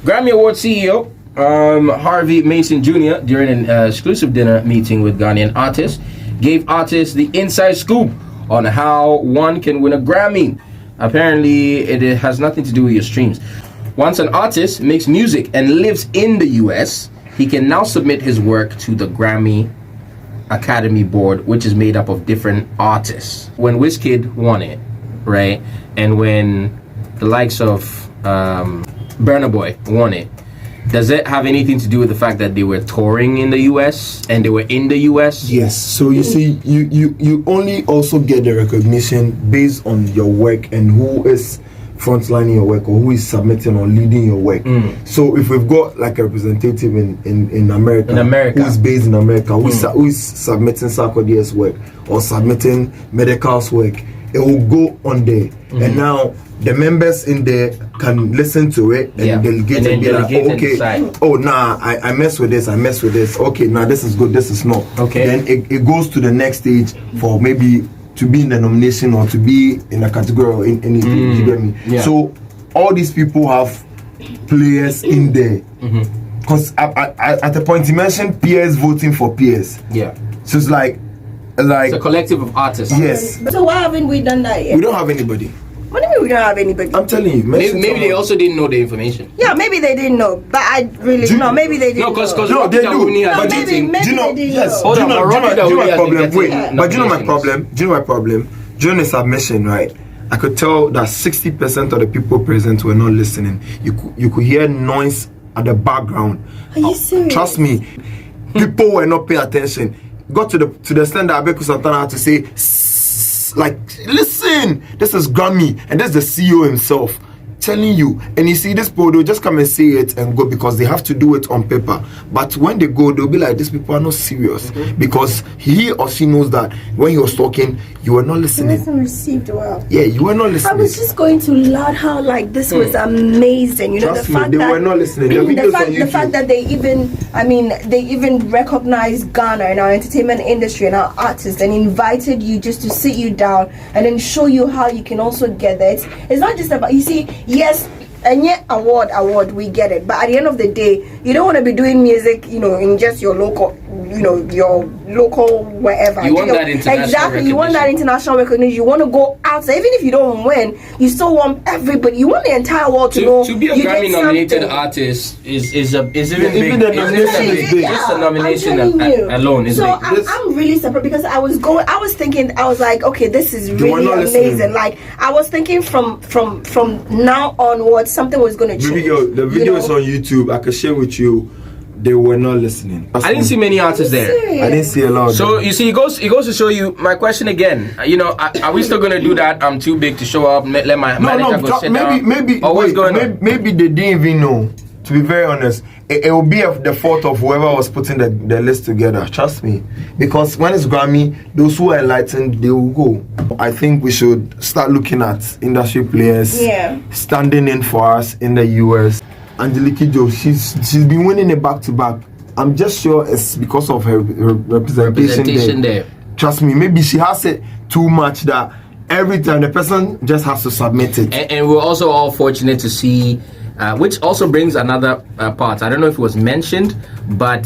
Grammy Award CEO Harvey Mason Jr. during an exclusive dinner meeting with Ghanaian artists gave artists the inside scoop on how one can win a Grammy. Apparently, it has nothing to do with your streams. Once an artist makes music and lives in the US, he can now submit his work to the Grammy Academy Board, which is made up of different artists. When Wizkid won it, right, and when the likes of Burna Boy won it, does it have anything to do with the fact that they were touring in the US and they were in the US? Yes. So you see, you only also get the recognition based on your work and who is frontlining your work or who is submitting or leading your work. So if we've got like a representative in America, who is based in America, who is submitting Sarkodie's work or submitting Medical's work, it will go on there. And now the members in there can listen to it and delegate and be like, I mess with this, okay, now this is good, this is not. Okay. Then it goes to the next stage for maybe to be in the nomination or to be in a category or in anything. You get me? Yeah. So all these people have players in there. Because at the point you mentioned peers voting for peers. Yeah. So it's like it's a collective of artists. Yes. So why haven't we done that yet? We don't have anybody. What do you mean we don't have anybody? I'm telling you. Maybe they also didn't know the information. Yeah, maybe they didn't know, but I really maybe they didn't. No, because no, they do. Maybe they didn't yes. know. Do you know my problem? Wait, but do you know my problem? Do you know my problem? During the submission, right? I could tell that 60% of the people present were not listening. You could hear noise at the background. Are you serious? Trust me, people were not paying attention. Got to the extent that Abeku Santana had to say, like, listen, this is Grammy, and this is the CEO himself telling you. And you see, this people, they'll just come and say it and go because they have to do it on paper. But when they go, they'll be like, these people are not serious, because he or she knows that when he was talking, you were not listening. It wasn't received well. Yeah, you were not listening. I was just going to laud how like this was amazing. You know, Trust the me, fact they that were not listening. The fact that they even recognized Ghana and our entertainment industry and our artists and invited you just to sit you down and then show you how you can also get there. It's not just about, you see, yes, and yet award, we get it. But at the end of the day, you don't want to be doing music, you know, in just your local, you know, your local wherever. You want that international Exactly, you want that international recognition. You want to go outside. Even if you don't win, you still want everybody. You want the entire world to know. To be a Grammy nominated artist is even big. Just a nomination alone is so big. I'm really surprised because I was like, okay, this is really amazing. Like I was thinking from now onwards, something was going to change. The video is on YouTube. I can share with you. They were not listening. I didn't see many artists there. I didn't see a lot. So you see, it goes to show you. My question again. You know, are we still gonna do that? I'm too big to show up. Let my manager go sit down. Maybe. Or what's going on? Maybe they didn't even know. To be very honest, it will be the fault of whoever was putting the list together. Trust me, because when it's Grammy, those who are enlightened, they will go. I think we should start looking at industry players standing in for us in the US. Angelique Kidjo, she's been winning it back to back. I'm just sure it's because of her representation there. Trust me, maybe she has it too much that every time the person just has to submit it. And we're also all fortunate to see, which also brings another part. I don't know if it was mentioned, but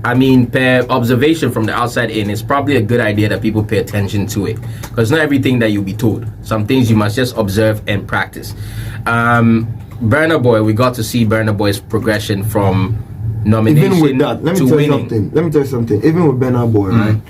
I mean, per observation from the outside in, it's probably a good idea that people pay attention to it, because not everything that you'll be told. Some things you must just observe and practice. Burna Boy, we got to see Burna Boy's progression from nomination even with that, let me tell you something. Even with Burna Boy, right?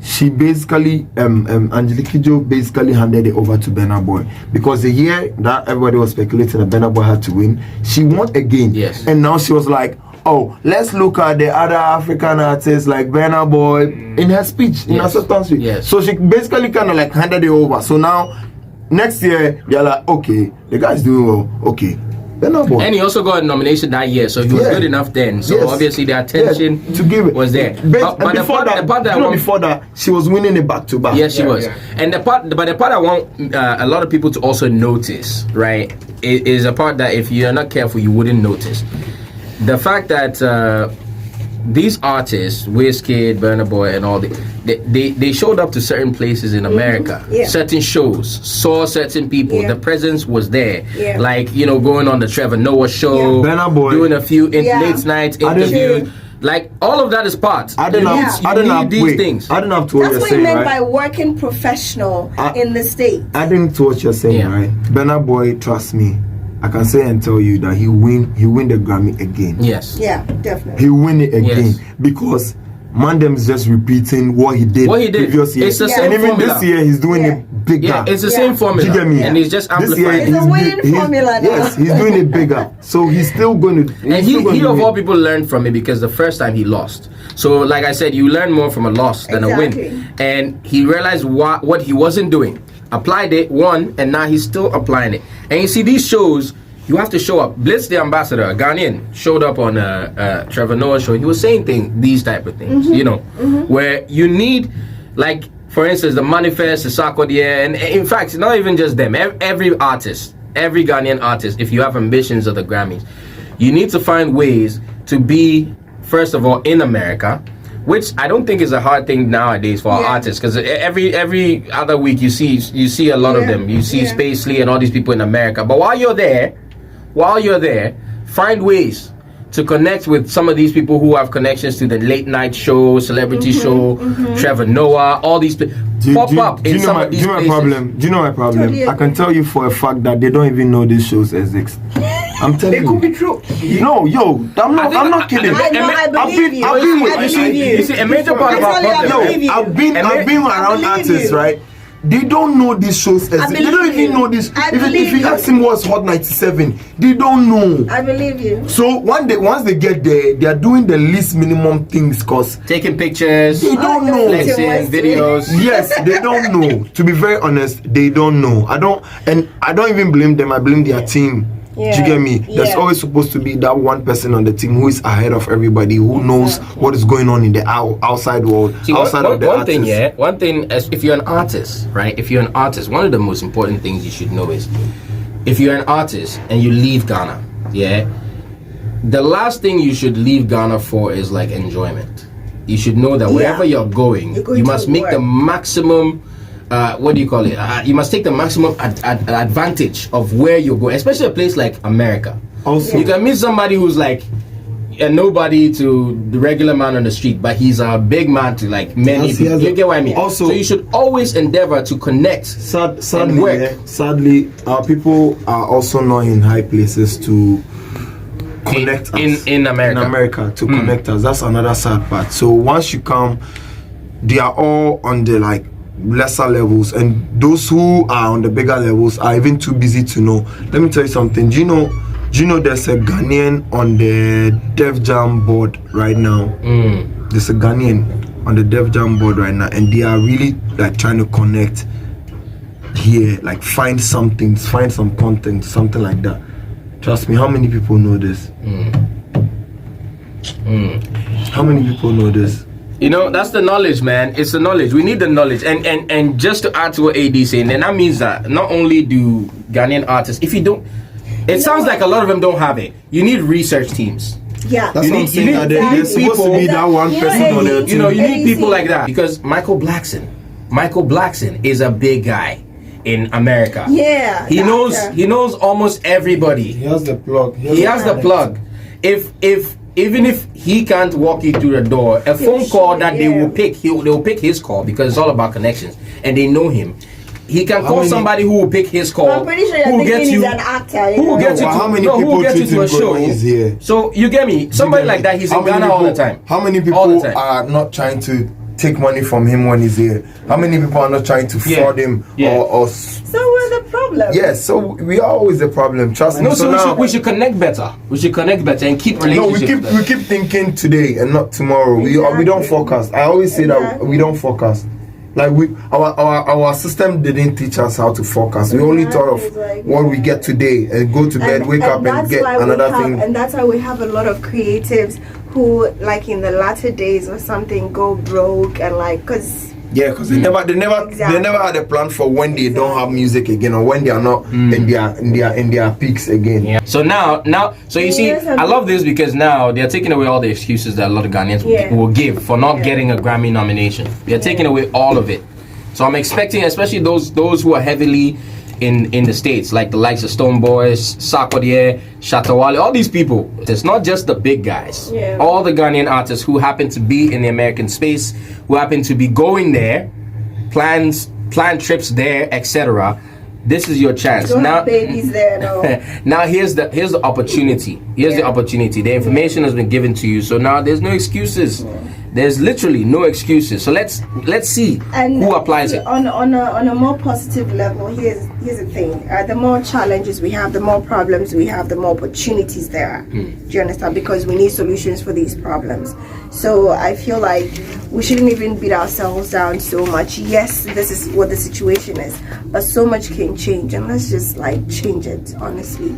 She basically, Angelique Kidjo basically handed it over to Burna Boy, because the year that everybody was speculating that Burna Boy had to win, she won again. Yes. And now she was like, oh, let's look at the other African artists like Burna Boy in her speech, in her substance speech. Yes. So she basically kind of like handed it over. So now, next year, they're like, okay, the guy's doing well, okay. And he also got a nomination that year, so he was good enough then. So obviously the attention to give it was there. But before that, she was winning it back to back. Yes, she was. And the part I want a lot of people to also notice, right, is a part that if you're not careful, you wouldn't notice. The fact that these artists, Wizkid, Burna Boy, and all they showed up to certain places in America, certain shows, saw certain people. The presence was there, like going on the Trevor Noah show, Burna Boy, doing a few late night interviews. Like all of that is part. I don't have these things. I don't have to what That's you're what you saying, meant right? by working professional in the States. I didn't to what you're saying, right? Burna Boy, trust me, I can say and tell you that he win the Grammy again. Yes. Yeah, definitely. He win it again because Mandem is just repeating what he did previous year. It's the same and even formula. This year he's doing it bigger. Yeah, it's the same formula. You get me? And he's just amplifying. It's a winning formula now. Yes, he's doing it bigger. So he's still going to. And he of all people learned from it because the first time he lost. So like I said, you learn more from a loss than a win. And he realized what he wasn't doing. Applied it, won, and now he's still applying it. And you see these shows, you have to show up. Blitz the ambassador, a Ghanaian, showed up on Trevor Noah show. He was saying these type of things, where you need, like, for instance, the Manifest, the Sarkodie, and in fact, it's not even just them. Every artist, every Ghanaian artist, if you have ambitions of the Grammys, you need to find ways to be, first of all, in America, which I don't think is a hard thing nowadays for our artists, because every other week you see a lot of them. You see Space Lee and all these people in America. But while you're there, find ways to connect with some of these people who have connections to the late night show, celebrity show, Trevor Noah, all these people. Pop up in some of these places. Do you know my problem? I can tell you for a fact that they don't even know these shows exist. I'm telling you. It could be true. No, I'm not kidding. I believe you. You see, a major part of our problem. I've been around artists, right? They don't know these shows exist. They don't even know this. Even if you ask them what's Hot 97, they don't know. I believe you. So once they get there, they are doing the least minimum things, cause taking pictures, they don't know, flexing, videos. Yes, they don't know. To be very honest, they don't know. I don't even blame them. I blame their team. Do you get me? There's always supposed to be that one person on the team who is ahead of everybody, who knows what is going on in the outside world, outside of the artist. One thing, if you're an artist, right? If you're an artist, one of the most important things you should know is, if you're an artist and you leave Ghana, the last thing you should leave Ghana for is like enjoyment. You should know that wherever you're going you must make the maximum. What do you call it? You must take the maximum advantage of where you're going, especially a place like America. Also, you can meet somebody who's like a nobody to the regular man on the street, but he's a big man to like many people. You get what I mean? Also, so you should always endeavor to connect. Sadly, our people are also not in high places to connect us in America to connect us. That's another sad part. So once you come, they are all on the like lesser levels, and those who are on the bigger levels are even too busy to know. Let me tell you something. Do you know there's a Ghanaian on the Def Jam board right now? There's a Ghanaian on the Def Jam board right now, and they are really like trying to connect here, like find some content, something like that. Trust me, how many people know this? How many people know this? You know, that's the knowledge, man. It's the knowledge. We need the knowledge. And just to add to what AD is saying, then that means that not only do Ghanaian artists, if you don't, it sounds like a lot of them don't have it. You need research teams. Yeah, that's what I'm saying. There's supposed to be that one person on there. You know, you need people like that, because Michael Blackson is a big guy in America. Yeah, he knows almost everybody. He has the plug. He has the plug. Even if he can't walk you through the door, a phone call that they will pick, they will pick his call, because it's all about connections, and they know him. He can call somebody who will pick his call. I'm pretty sure you're thinking he's an actor. Who will get you to a show? Here? So you get me? Somebody like that, he's in Ghana all the time. How many people are not trying to take money from him when he's here? How many people are not trying to fraud him or so we're the problem? Yes, so we are always the problem. Trust me. So we should connect better. We should connect better and keep relationships. No, we keep thinking today and not tomorrow. We don't forecast. I always say that we don't forecast. Like our system didn't teach us how to forecast. We only thought of what we get today and go to bed, wake up and get another thing. And that's why we have a lot of creatives who, like in the latter days or something, go broke and like, because Yeah, because they never had a plan for when they don't have music again, or when they are not in their peaks again. Yeah. So now, so you see, I love this because now they're taking away all the excuses that a lot of Ghanaians will give for not getting a Grammy nomination. They're taking away all of it. So I'm expecting, especially those who are heavily in the States, like the likes of Stone Boys, Sarkodie, Shatawale, all these people. It's not just the big guys. Yeah. All the Ghanaian artists who happen to be in the American space, who happen to be going there, plan trips there, etc. This is your chance. Don't now have babies there, no. Now here's the opportunity. Here's the opportunity. The information has been given to you, so now there's no excuses. There's literally no excuses. So let's see who applies it. On a more positive level, here's the thing. The more challenges we have, the more problems we have, the more opportunities there are. Do you understand? Because we need solutions for these problems. So I feel like we shouldn't even beat ourselves down so much. Yes, this is what the situation is, but so much can change, and let's just like change it, honestly.